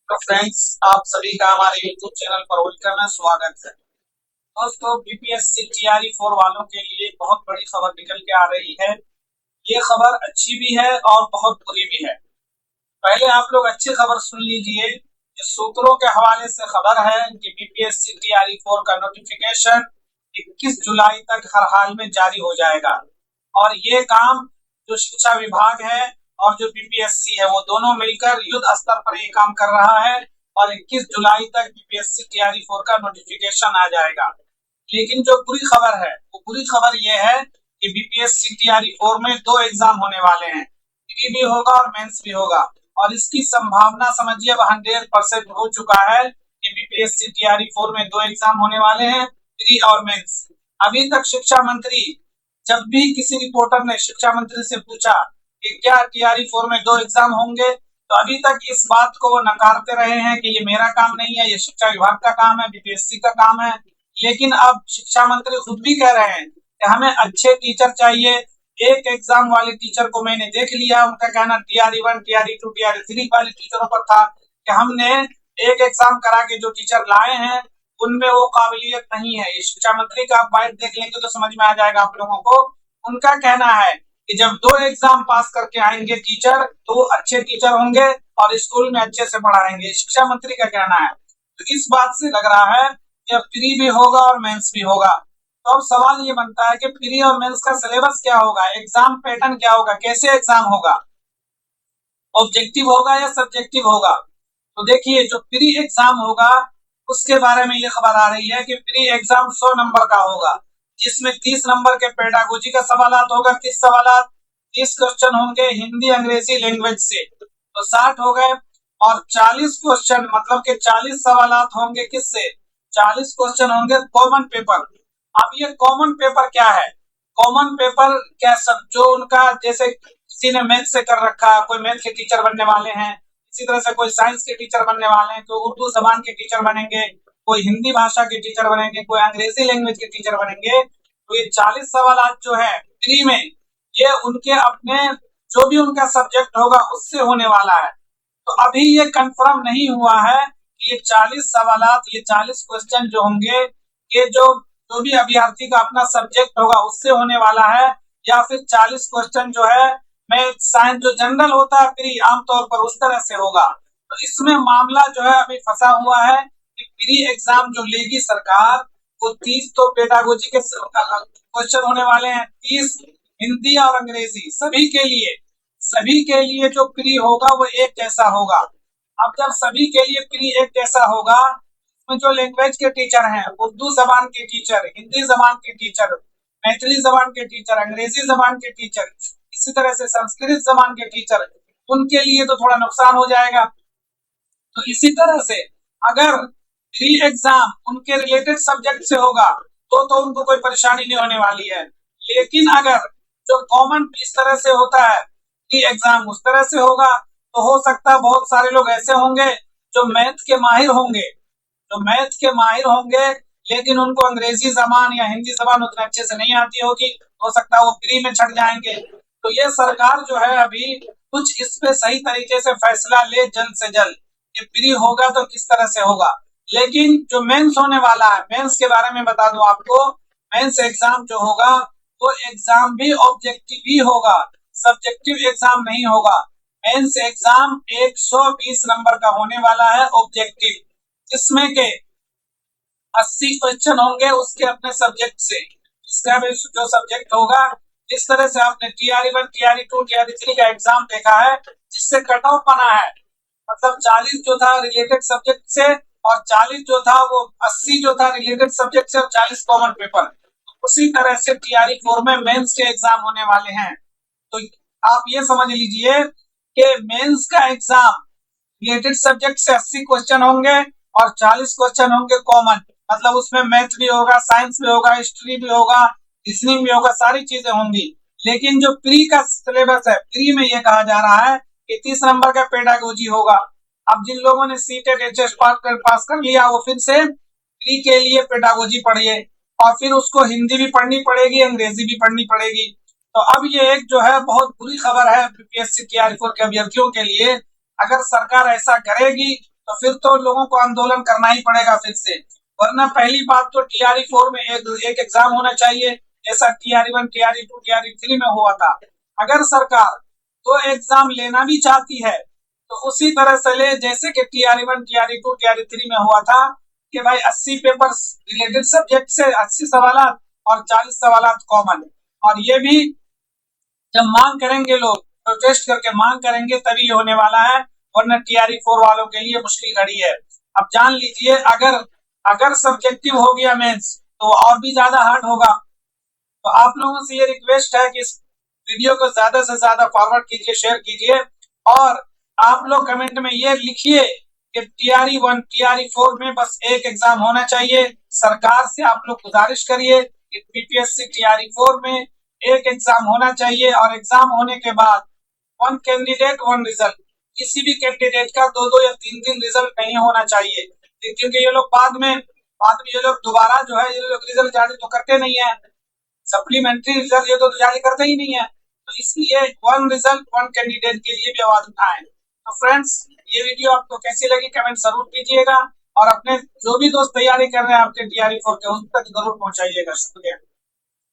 तो फ्रेंड्स, आप सभी का हमारे यूट्यूब चैनल पर वेलकम है, स्वागत है। दोस्तों, बीपीएससी टीआरई 4 वालों के लिए बहुत बड़ी खबर निकल के आ रही है। ये खबर अच्छी भी है और बहुत बुरी भी है। पहले आप लोग अच्छी खबर सुन लीजिए। सूत्रों के हवाले से खबर है कि बीपीएससी टीआरई 4 का नोटिफिकेशन 21 जुलाई तक हर हाल में जारी हो जाएगा और ये काम जो शिक्षा विभाग है और जो बीपीएससी है वो दोनों मिलकर युद्ध स्तर पर ये काम कर रहा है और 21 जुलाई तक बीपीएससी टीआरई 4 का नोटिफिकेशन आ जाएगा। लेकिन जो बुरी खबर है वो बुरी खबर ये है कि बीपीएससी टीआरई 4 में 2 एग्जाम होने वाले हैं, प्री भी होगा और मेंस भी होगा और इसकी संभावना समझिए अब 100% हो चुका है कि बीपीएससी टीआरई 4 में 2 एग्जाम होने वाले हैं, प्री और मेंस। अभी तक शिक्षा मंत्री, जब भी किसी रिपोर्टर ने शिक्षा मंत्री से पूछा कि क्या टीआरई 4 में 2 एग्जाम होंगे, तो अभी तक इस बात को वो नकारते रहे हैं कि ये मेरा काम नहीं है, ये शिक्षा विभाग का काम है, बीपीएससी का काम है। लेकिन अब शिक्षा मंत्री खुद भी कह रहे हैं कि हमें अच्छे टीचर चाहिए। एक एग्जाम वाले टीचर को मैंने देख लिया, उनका कहना टीआरई 1, टीआरई 2, टीआरई 3 वाले टीचरों पर था कि हमने एक एग्जाम करा के जो टीचर लाए हैं उनमें वो काबिलियत नहीं है। ये शिक्षा मंत्री का आप बाइट देख लेंगे तो समझ में आ जाएगा आप लोगों को। उनका कहना है कि जब 2 एग्जाम पास करके आएंगे टीचर तो वो अच्छे टीचर होंगे और स्कूल में अच्छे से पढ़ाएंगे, शिक्षा मंत्री का कहना है। तो इस बात से लग रहा है कि अब प्री भी होगा और मेंस भी होगा। तो अब सवाल ये बनता है कि प्री और मेंस का सिलेबस क्या होगा, एग्जाम पैटर्न क्या होगा, कैसे एग्जाम होगा, ऑब्जेक्टिव होगा या सब्जेक्टिव होगा। तो देखिए, जो प्री एग्जाम होगा उसके बारे में ये खबर आ रही है कि प्री एग्जाम 100 नंबर का होगा, जिसमें 30 नंबर के पेडागोजी का सवालात होगा, 30 सवालात, 30 क्वेश्चन होंगे हिंदी अंग्रेजी लैंग्वेज से, तो 60 हो गए। और 40 क्वेश्चन मतलब के 40 सवालात होंगे किससे, 40 क्वेश्चन होंगे कॉमन पेपर। अब ये कॉमन पेपर क्या है, कॉमन पेपर क्या, सब जो उनका जैसे किसी ने मैथ से कर रखा है, कोई मैथ के टीचर बनने वाले हैं, इसी तरह से कोई साइंस के टीचर बनने वाले हैं, कोई उर्दू जबान के टीचर बनेंगे, कोई हिंदी भाषा के टीचर बनेंगे, कोई अंग्रेजी लैंग्वेज के टीचर बनेंगे। तो ये 40 सवालात जो है प्री में, ये उनके अपने जो भी उनका सब्जेक्ट होगा उससे होने वाला है। तो अभी ये कंफर्म नहीं हुआ है कि ये 40 सवालात, ये 40 क्वेश्चन जो होंगे, ये जो भी अभ्यर्थी का अपना सब्जेक्ट होगा उससे होने वाला है या फिर 40 क्वेश्चन जो है मैथ साइंस जो जनरल होता है प्री आमतौर पर उस तरह से होगा। तो इसमें मामला जो है अभी फंसा हुआ है कि प्री एग्जाम जो लेगी सरकार वो 30 तो पेडागोजी के क्वेश्चन होने वाले हैं, 30 हिंदी और अंग्रेजी सभी के लिए जो प्री होगा वो एक जैसा होगा। अब जब सभी के लिए प्री एक जैसा होगा, इसमें जो लैंग्वेज के टीचर हैं, उर्दू जबान के टीचर, हिंदी जबान के टीचर, मैथिली जबान के टीचर, अंग्रेजी जबान के टीचर, इसी तरह से संस्कृत जबान के टीचर, उनके लिए तो थोड़ा नुकसान हो जाएगा। तो इसी तरह से अगर प्री एग्जाम उनके रिलेटेड सब्जेक्ट से होगा तो उनको कोई परेशानी नहीं होने वाली है। लेकिन अगर जो कॉमन इस तरह से होता है प्री एग्जाम उस तरह से होगा तो हो सकता है बहुत सारे लोग ऐसे होंगे जो मैथ के माहिर होंगे, लेकिन उनको अंग्रेजी जबान या हिंदी जबान उतने अच्छे से नहीं आती होगी, हो सकता है वो प्री में छट जाएंगे। तो ये सरकार जो है अभी कुछ इस पे सही तरीके से फैसला ले जल्द से जल्द कि प्री होगा तो किस तरह से होगा। लेकिन जो मेंस होने वाला है, मेंस के बारे में बता दूं आपको, मेंस एग्जाम जो होगा वो एग्जाम भी ऑब्जेक्टिव ही होगा, सब्जेक्टिव एग्जाम नहीं होगा। मेंस एग्जाम 120 नंबर का होने वाला है ऑब्जेक्टिव, जिसमें के 80 क्वेश्चन होंगे उसके अपने सब्जेक्ट से, इसका भी जो सब्जेक्ट होगा। इस तरह से आपने टीआरई 1, टीआरई 2, टीआरई 3 का एग्जाम देखा है जिससे कट ऑफ बना है, मतलब 40 जो था रिलेटेड सब्जेक्ट से और 40 जो था वो 80 जो था रिलेटेड सब्जेक्ट से और 40 कॉमन पेपर। उसी तरह से टीआरई 4 में मेंस के एग्जाम होने वाले हैं। तो आप ये समझ लीजिए कि मेंस का एग्जाम रिलेटेड सब्जेक्ट से 80 क्वेश्चन होंगे और 40 क्वेश्चन होंगे कॉमन, मतलब उसमें मैथ भी होगा, साइंस भी होगा, हिस्ट्री भी होगा, रीजनिंग भी होगा, सारी चीजें होंगी। लेकिन जो प्री का सिलेबस है, प्री में ये कहा जा रहा है कि 30 नंबर का पेडागोजी होगा। अब जिन लोगों ने सीटेट एचएस पास कर लिया वो फिर से प्री के लिए पेडागोजी पढ़िए और फिर उसको हिंदी भी पढ़नी पड़ेगी, अंग्रेजी भी पढ़नी पड़ेगी। तो अब ये एक जो है बहुत बुरी खबर है बीपीएससी टीआरई 4 के अभ्यर्थियों के लिए। अगर सरकार ऐसा करेगी तो फिर तो लोगों को आंदोलन करना ही पड़ेगा फिर से। वरना पहली बात तो टीआरई 4 में एक एग्जाम होना चाहिए, जैसा टीआरई 1, टीआरई 2, टीआरई 3 में हुआ था। अगर सरकार तो एग्जाम लेना भी चाहती है तो उसी तरह से ले जैसे कि टीआरई 1, टीआरई 2, टीआरई 3 में हुआ था कि भाई 80 पेपर्स रिलेटेड सब्जेक्ट से 80 सवालात और 40 सवालात कॉमन। और ये भी जब मांग करेंगे, लोग प्रोटेस्ट करके मांग करेंगे तभी ये होने वाला है, वरना टीआरई 4 वालों के लिए मुश्किल घड़ी है। अब जान लीजिए, अगर सब्जेक्टिव हो गया मेंस तो और भी ज्यादा हार्ड होगा। तो आप लोगों से ये रिक्वेस्ट है कि इस वीडियो को ज्यादा से ज्यादा फॉरवर्ड कीजिए, शेयर कीजिए, और आप लोग कमेंट में ये लिखिए कि टीआरई 1, टीआरई 4 में बस एक एग्जाम होना चाहिए। सरकार से आप लोग गुजारिश करिए कि बीपीएससी टीआरई 4 में एक एग्जाम होना चाहिए, और एग्जाम होने के बाद 1 कैंडिडेट 1 रिजल्ट, किसी भी कैंडिडेट का 2-2 या 3-3 रिजल्ट नहीं होना चाहिए, क्योंकि ये लोग बाद में ये लोग दोबारा जो है ये लोग रिजल्ट जारी तो करते नहीं है, सप्लीमेंट्री रिजल्ट ये तो जारी करते ही नहीं है। तो इसलिए 1 रिजल्ट 1 कैंडिडेट के लिए भी आवाज उठाएं। तो फ्रेंड्स, ये वीडियो आपको कैसी लगी कमेंट जरूर कीजिएगा, और अपने जो भी दोस्त तैयारी कर रहे हैं आपके टीआरई 4 के उन तक जरूर पहुंचाइएगा। शुक्रिया।